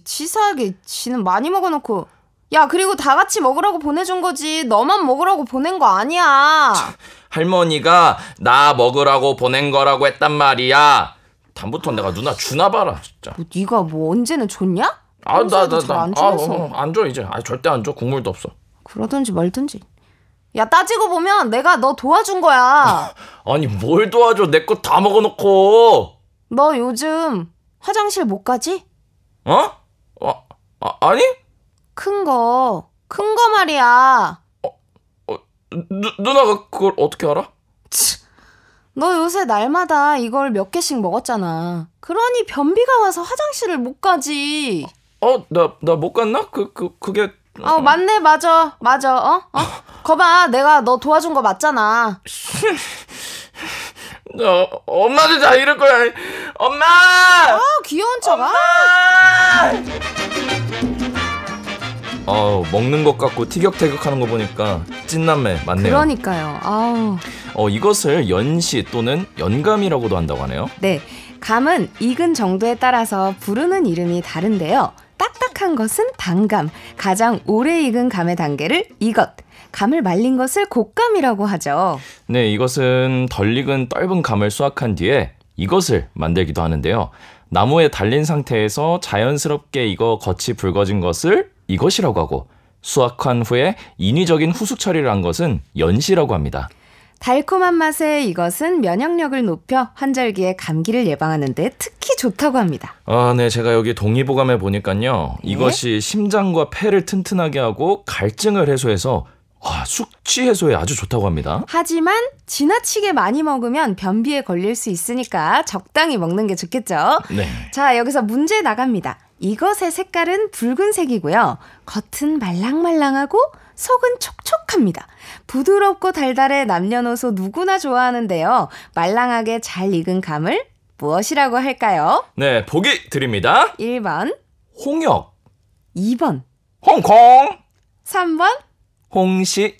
치사하게 지는 많이 먹어놓고. 야, 그리고 다 같이 먹으라고 보내준 거지. 너만 먹으라고 보낸 거 아니야. 할머니가 나 먹으라고 보낸 거라고 했단 말이야. 다음부터 내가 누나 주나 봐라 진짜. 네가 언제는 줬냐? 나 안 줘서. 안 줘 이제. 절대 안 줘. 국물도 없어. 그러든지 말든지. 야, 따지고 보면 내가 너 도와준 거야. 아니 뭘 도와줘. 내 거 다 먹어놓고. 너 요즘 화장실 못 가지? 아니? 큰 거 말이야. 누나가 그걸 어떻게 알아? 너 요새 날마다 이걸 몇 개씩 먹었잖아. 그러니 변비가 와서 화장실을 못 가지. 나 못 갔나? 그게. 맞네, 맞아. 거봐, 내가 너 도와준 거 맞잖아. 엄마도 다 이럴 거야. 엄마! 귀여운 척. 먹는 것 같고 티격태격하는 거 보니까 찐남매 맞네요. 그러니까요. 이것을 연시 또는 연감이라고도 한다고 하네요. 네, 감은 익은 정도에 따라서 부르는 이름이 다른데요. 딱딱한 것은 단감, 가장 오래 익은 감의 단계를 이것, 감을 말린 것을 곶감이라고 하죠. 네, 이것은 덜 익은 떫은 감을 수확한 뒤에 이것을 만들기도 하는데요. 나무에 달린 상태에서 자연스럽게 익어 겉이 붉어진 것을 이것이라고 하고, 수확한 후에 인위적인 후숙 처리를 한 것은 연시라고 합니다. 달콤한 맛에 이것은 면역력을 높여 환절기에 감기를 예방하는 데 특히 좋다고 합니다. 네, 제가 여기 동의보감에 보니까요. 네? 이것이 심장과 폐를 튼튼하게 하고 갈증을 해소해서 숙취 해소에 아주 좋다고 합니다. 하지만 지나치게 많이 먹으면 변비에 걸릴 수 있으니까 적당히 먹는 게 좋겠죠. 네. 자, 여기서 문제 나갑니다. 이것의 색깔은 붉은색이고요. 겉은 말랑말랑하고 속은 촉촉합니다. 부드럽고 달달해 남녀노소 누구나 좋아하는데요. 말랑하게 잘 익은 감을 무엇이라고 할까요? 네, 보기 드립니다. 1번, 홍역, 2번, 홍콩, 3번. 홍시.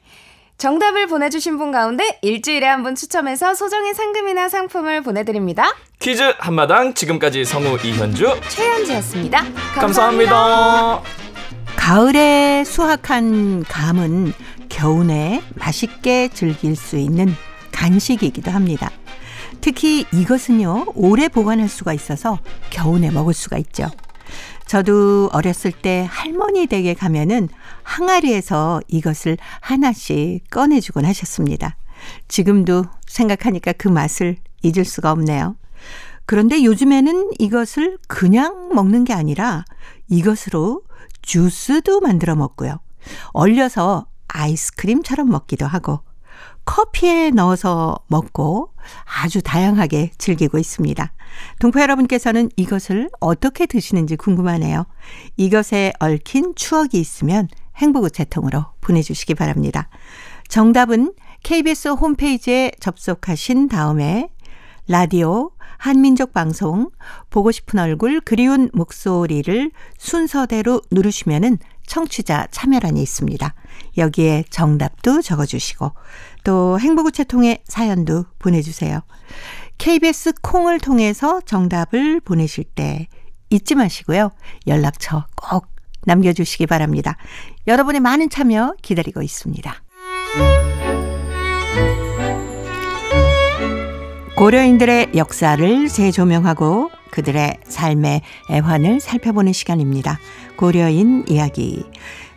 정답을 보내주신 분 가운데 일주일에 한 분 추첨해서 소정의 상금이나 상품을 보내드립니다. 퀴즈 한마당 지금까지 성우 이현주, 최현지였습니다. 감사합니다. 가을에 수확한 감은 겨우내 맛있게 즐길 수 있는 간식이기도 합니다. 특히 이것은요, 오래 보관할 수가 있어서 겨우내 먹을 수가 있죠. 저도 어렸을 때 할머니 댁에 가면은 항아리에서 이것을 하나씩 꺼내주곤 하셨습니다. 지금도 생각하니까 그 맛을 잊을 수가 없네요. 그런데 요즘에는 이것을 그냥 먹는 게 아니라 이것으로 주스도 만들어 먹고요. 얼려서 아이스크림처럼 먹기도 하고 커피에 넣어서 먹고 아주 다양하게 즐기고 있습니다. 동포 여러분께서는 이것을 어떻게 드시는지 궁금하네요. 이것에 얽힌 추억이 있으면 행복우체통으로 보내주시기 바랍니다. 정답은 KBS 홈페이지에 접속하신 다음에 라디오 한민족 방송 보고 싶은 얼굴 그리운 목소리를 순서대로 누르시면은 청취자 참여란이 있습니다. 여기에 정답도 적어주시고 또 행복우체통에 사연도 보내주세요. KBS 콩을 통해서 정답을 보내실 때 잊지 마시고요. 연락처 꼭 남겨주시기 바랍니다. 여러분의 많은 참여 기다리고 있습니다. 고려인들의 역사를 재조명하고 그들의 삶의 애환을 살펴보는 시간입니다. 고려인 이야기.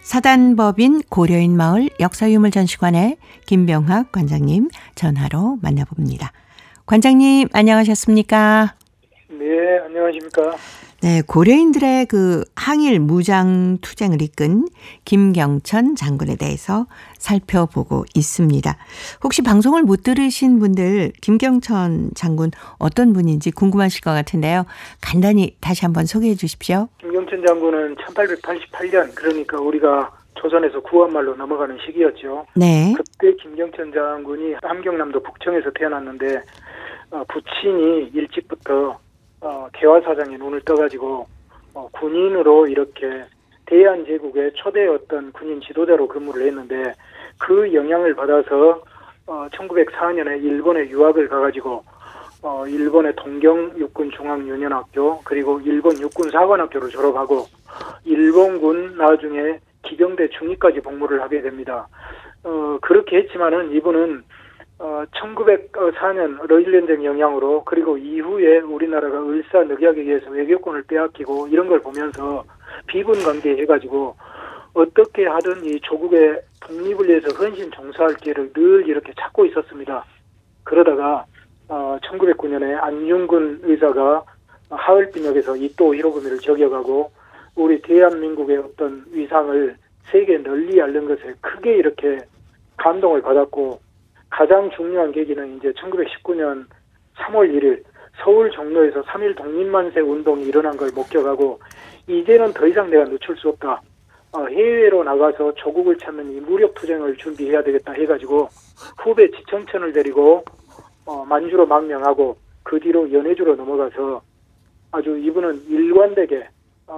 사단법인 고려인 마을 역사유물전시관의 김병학 관장님 전화로 만나봅니다. 관장님 안녕하셨습니까? 네, 안녕하십니까? 네, 고려인들의 그 항일 무장 투쟁을 이끈 김경천 장군에 대해서 살펴보고 있습니다. 혹시 방송을 못 들으신 분들 김경천 장군 어떤 분인지 궁금하실 것 같은데요. 간단히 다시 한번 소개해 주십시오. 김경천 장군은 1888년 그러니까 우리가 조선에서 구한말로 넘어가는 시기였죠. 네. 그때 김경천 장군이 함경남도 북청에서 태어났는데 부친이 일찍부터 개화사장의 눈을 떠가지고 군인으로 이렇게 대한제국의 초대 어떤 군인 지도자로 근무를 했는데 그 영향을 받아서 1904년에 일본에 유학을 가가지고 일본의 동경 육군중앙유년학교 그리고 일본 육군사관학교를 졸업하고 일본군 나중에 기병대 중위까지 복무를 하게 됩니다. 그렇게 했지만은 이분은 1904년 러일전쟁 영향으로 그리고 이후에 우리나라가 을사늑약에 의해서 외교권을 빼앗기고 이런 걸 보면서 비분관계 해가지고 어떻게 하든 이 조국의 독립을 위해서 헌신 종사할 기회를 늘 이렇게 찾고 있었습니다. 그러다가 1909년에 안중근 의사가 하얼빈역에서 이토 히로부미를 저격하고 우리 대한민국의 어떤 위상을 세계에 널리 알린 것에 크게 이렇게 감동을 받았고 가장 중요한 계기는 이제 1919년 3월 1일 서울 종로에서 3.1 독립만세 운동이 일어난 걸 목격하고 이제는 더 이상 내가 늦출 수 없다. 해외로 나가서 조국을 찾는 이 무력투쟁을 준비해야 되겠다 해가지고 후배 지청천을 데리고 만주로 망명하고 그 뒤로 연해주로 넘어가서 아주 이분은 일관되게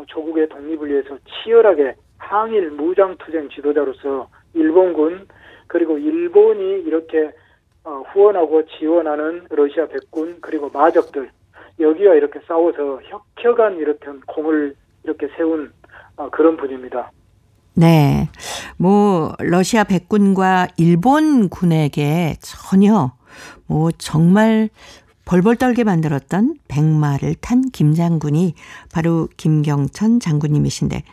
조국의 독립을 위해서 치열하게 항일 무장투쟁 지도자로서 일본군 그리고 일본이 이렇게 후원하고 지원하는 러시아 백군 그리고 마적들 여기와 이렇게 싸워서 혁혁한 이렇게 공을 이렇게 세운 그런 분입니다. 네, 뭐 러시아 백군과 일본 군에게 전혀 정말 벌벌 떨게 만들었던 백마를 탄 김장군이 바로 김경천 장군님이신데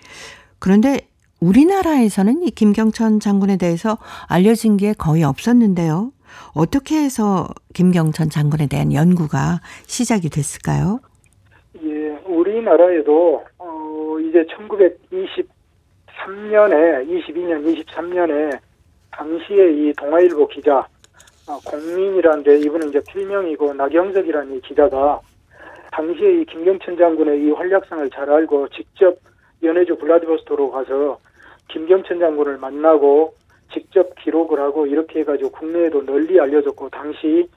그런데 우리나라에서는 이 김경천 장군에 대해서 알려진 게 거의 없었는데요. 어떻게 해서 김경천 장군에 대한 연구가 시작이 됐을까요? 예, 우리나라에도 이제 1922년, 23년에 당시에 이 동아일보 기자 공민이라는데 이분은 이제 필명이고 나경석이라는 이 기자가 당시에 이 김경천 장군의 이 활약상을 잘 알고 직접 연해주 블라디보스토크로 가서 김경천 장군을 만나고 직접 기록을 하고 이렇게 해가지고 국내에도 널리 알려졌고, 당시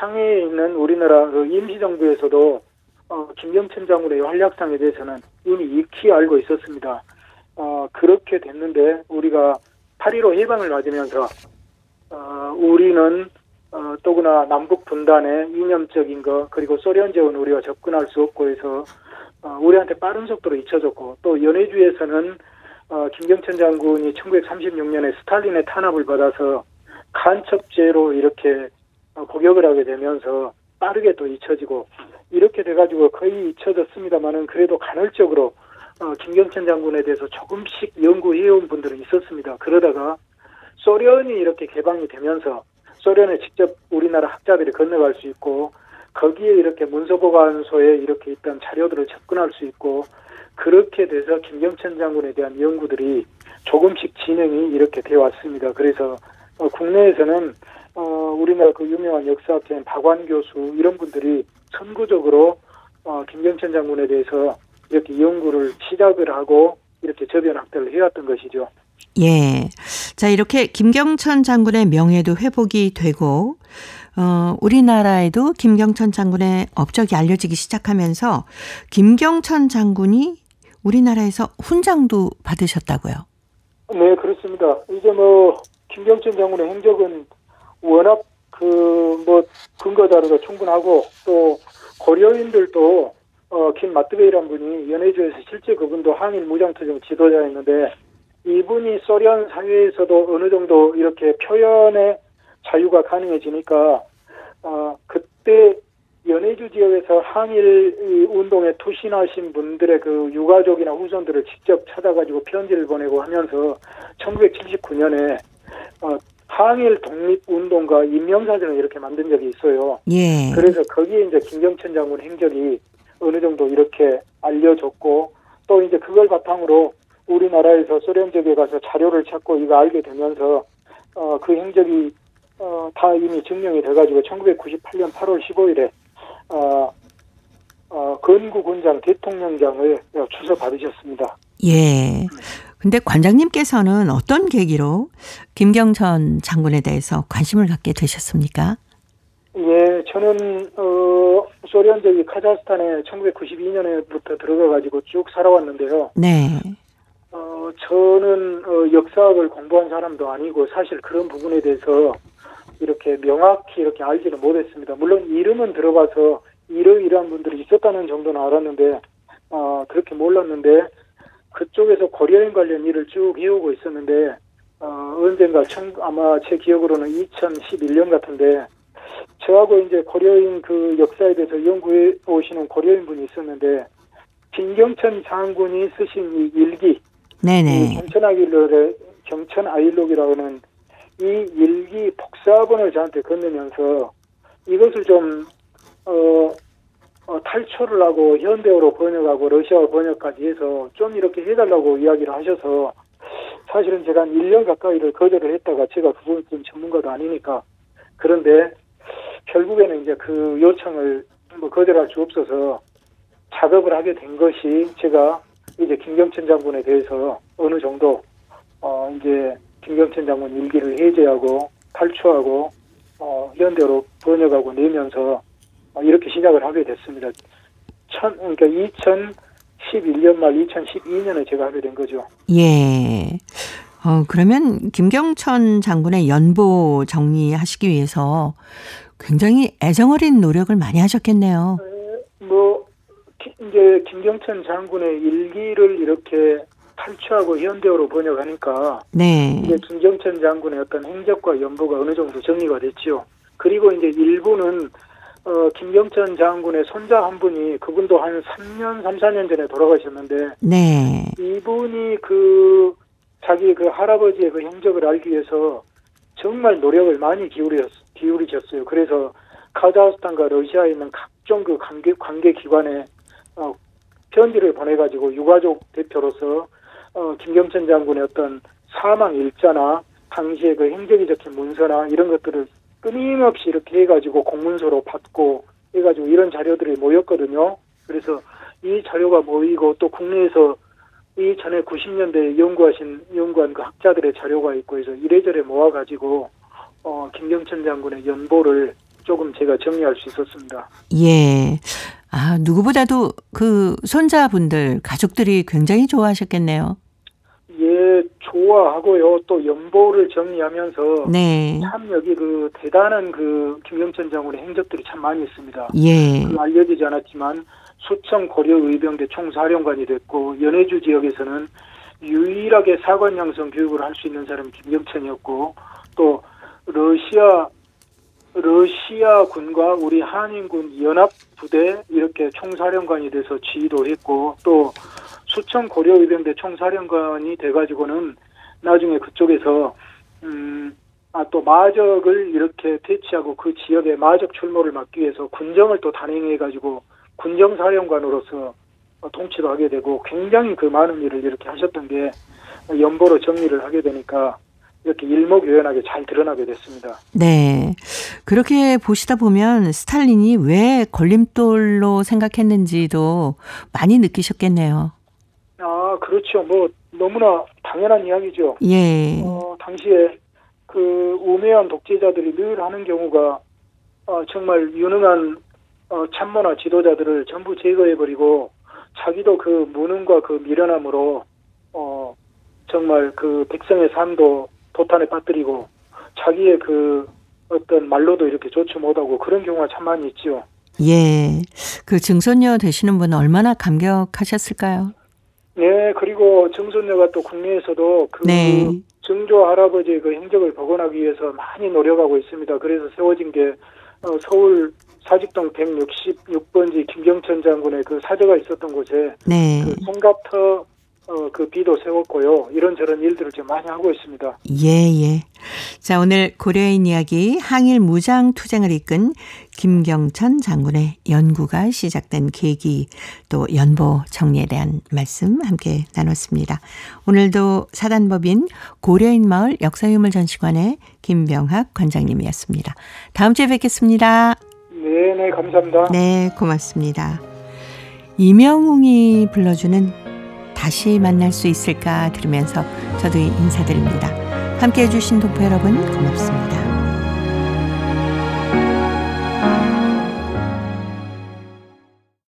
상해에 있는 우리나라 그 임시정부에서도 김경천 장군의 활약상에 대해서는 이미 익히 알고 있었습니다. 그렇게 됐는데 우리가 8.15 해방을 맞으면서 우리는 또구나 남북 분단의 이념적인 거, 그리고 소련 제원 우리가 접근할 수 없고 해서 우리한테 빠른 속도로 잊혀졌고, 또 연해주에서는 김경천 장군이 1936년에 스탈린의 탄압을 받아서 간첩죄로 이렇게 복역을 하게 되면서 빠르게 또 잊혀지고, 이렇게 돼가지고 거의 잊혀졌습니다만은 그래도 간헐적으로 김경천 장군에 대해서 조금씩 연구해온 분들은 있었습니다. 그러다가 소련이 이렇게 개방이 되면서 소련에 직접 우리나라 학자들이 건너갈 수 있고, 거기에 이렇게 문서보관소에 이렇게 있던 자료들을 접근할 수 있고, 그렇게 돼서 김경천 장군에 대한 연구들이 조금씩 진행이 이렇게 되어 왔습니다. 그래서 국내에서는 우리나라 그 유명한 역사학자인 박완 교수 이런 분들이 선구적으로 김경천 장군에 대해서 이렇게 연구를 시작을 하고 이렇게 저변 확대를 해왔던 것이죠. 예. 자, 이렇게 김경천 장군의 명예도 회복이 되고, 우리나라에도 김경천 장군의 업적이 알려지기 시작하면서 김경천 장군이 우리나라에서 훈장도 받으셨다고요? 네, 그렇습니다. 이제 김경천 장군의 행적은 워낙 근거 자료가 충분하고, 또 고려인들도 김마트베이라는 분이 연해주에서 실제 그분도 항일 무장투쟁 지도자였는데, 이분이 소련 사회에서도 어느 정도 이렇게 표현의 자유가 가능해지니까 그때 연해주 지역에서 항일 운동에 투신하신 분들의 그 유가족이나 후손들을 직접 찾아가지고 편지를 보내고 하면서 1979년에 항일 독립운동가 인명사전을 이렇게 만든 적이 있어요. 예. 그래서 거기에 이제 김경천 장군 행적이 어느 정도 이렇게 알려졌고, 또 이제 그걸 바탕으로 우리나라에서 소련 지역에 가서 자료를 찾고 이거 알게 되면서 그 행적이 다 이미 증명이 돼가지고 1998년 8월 15일에 건국훈장 대통령장을 주서 받으셨습니다. 예. 근데 관장님께서는 어떤 계기로 김경천 장군에 대해서 관심을 갖게 되셨습니까? 예, 저는 소련 지역이 카자흐스탄에 1992년에부터 들어가가지고 쭉 살아왔는데요. 네. 저는 역사학을 공부한 사람도 아니고 사실 그런 부분에 대해서 이렇게 명확히 이렇게 알지는 못했습니다. 물론 이름은 들어봐서 이러이러한 분들이 있었다는 정도는 알았는데 그렇게 몰랐는데, 그쪽에서 고려인 관련 일을 쭉 해오고 있었는데 언젠가 아마 제 기억으로는 2011년 같은데, 저하고 이제 고려인 그 역사에 대해서 연구해 오시는 고려인 분이 있었는데, 김경천 장군이 쓰신 이 일기, 네네. 경천아일록이라고는 이 일기 복사본을 저한테 건네면서 이것을 좀 탈초를 하고 현대어로 번역하고 러시아어 번역까지 해서 좀 이렇게 해달라고 이야기를 하셔서, 사실은 제가 한 1년 가까이를 거절을 했다가, 제가 그 부분 좀 전문가도 아니니까, 그런데 결국에는 이제 그 요청을 거절할 수 없어서 작업을 하게 된 것이, 제가 이제 김경천 장군에 대해서 어느 정도 이제 김경천 장군 일기를 해제하고 탈초하고 현대어로 번역하고 내면서 이렇게 시작을 하게 됐습니다. 그러니까 2011년 말 2012년에 제가 하게 된 거죠. 예. 그러면 김경천 장군의 연보 정리하시기 위해서 굉장히 애정어린 노력을 많이 하셨겠네요. 이제 김경천 장군의 일기를 이렇게 탈취하고 현대어로 번역하니까, 네. 이제 김경천 장군의 어떤 행적과 연보가 어느 정도 정리가 됐죠. 그리고 이제 일부는 김경천 장군의 손자 한 분이, 그분도 한 3년, 3, 4년 전에 돌아가셨는데, 네. 이분이 자기 그 할아버지의 그 행적을 알기 위해서 정말 노력을 많이 기울이셨어요. 그래서 카자흐스탄과 러시아에 있는 각종 그 관계 기관에 편지를 보내가지고 유가족 대표로서 김경천 장군의 어떤 사망 일자나 당시에 그 행적이 적힌 문서나 이런 것들을 끊임없이 이렇게 해가지고 공문서로 받고 해가지고 이런 자료들이 모였거든요. 그래서 이 자료가 모이고, 또 국내에서 이전에 90년대에 연구한 그 학자들의 자료가 있고 해서 이래저래 모아가지고 김경천 장군의 연보를 조금 제가 정리할 수 있었습니다. 예. 아, 누구보다도 그 손자분들, 가족들이 굉장히 좋아하셨겠네요. 예, 좋아하고요. 또 연보를 정리하면서 네. 참 여기 그 대단한 그 김경천 장군의 행적들이 참 많이 있습니다. 예. 그 알려지지 않았지만 수청 고려의병대 총사령관이 됐고 연해주 지역에서는 유일하게 사관 양성 교육을 할 수 있는 사람이 김경천이었고 또 러시아군과 우리 한인군 연합부대 이렇게 총사령관이 돼서 지휘도 했고 또 수청 고려의병대 총사령관이 돼가지고는 나중에 그쪽에서 또 마적을 이렇게 배치하고 그 지역에 마적 출몰을 막기 위해서 군정을 또 단행해가지고 군정사령관으로서 통치도 하게 되고 굉장히 그 많은 일을 이렇게 하셨던 게 연보로 정리를 하게 되니까 이렇게 일목요연하게 잘 드러나게 됐습니다. 네. 그렇게 보시다 보면 스탈린이 왜 걸림돌로 생각했는지도 많이 느끼셨겠네요. 아, 그렇죠. 뭐 너무나 당연한 이야기죠. 예. 당시에 그 우매한 독재자들이 늘 하는 경우가 정말 유능한 참모나 지도자들을 전부 제거해버리고 자기도 그 무능과 그 미련함으로 정말 그 백성의 삶도 도탄에 빠뜨리고 자기의 그 어떤 말로도 이렇게 좋지 못하고 그런 경우가 참 많이 있죠. 예. 그 증손녀 되시는 분은 얼마나 감격하셨을까요? 네, 그리고 증손녀가 또 국내에서도 그 네. 증조 할아버지의 그 행적을 복원하기 위해서 많이 노력하고 있습니다. 그래서 세워진 게 서울 사직동 166번지 김경천 장군의 그 사저가 있었던 곳에 네. 그 송가터 그 비도 세웠고요. 이런저런 일들을 지금 많이 하고 있습니다. 예. 자, 오늘 고려인 이야기 항일 무장 투쟁을 이끈 김경천 장군의 연구가 시작된 계기 또 연보 정리에 대한 말씀 함께 나눴습니다. 오늘도 사단법인 고려인 마을 역사유물전시관의 김병학 관장님이었습니다. 다음 주에 뵙겠습니다. 네, 감사합니다. 네, 고맙습니다. 이명웅이 불러주는 다시 만날 수 있을까 들으면서 저도 인사드립니다. 함께해 주신 동포 여러분 고맙습니다.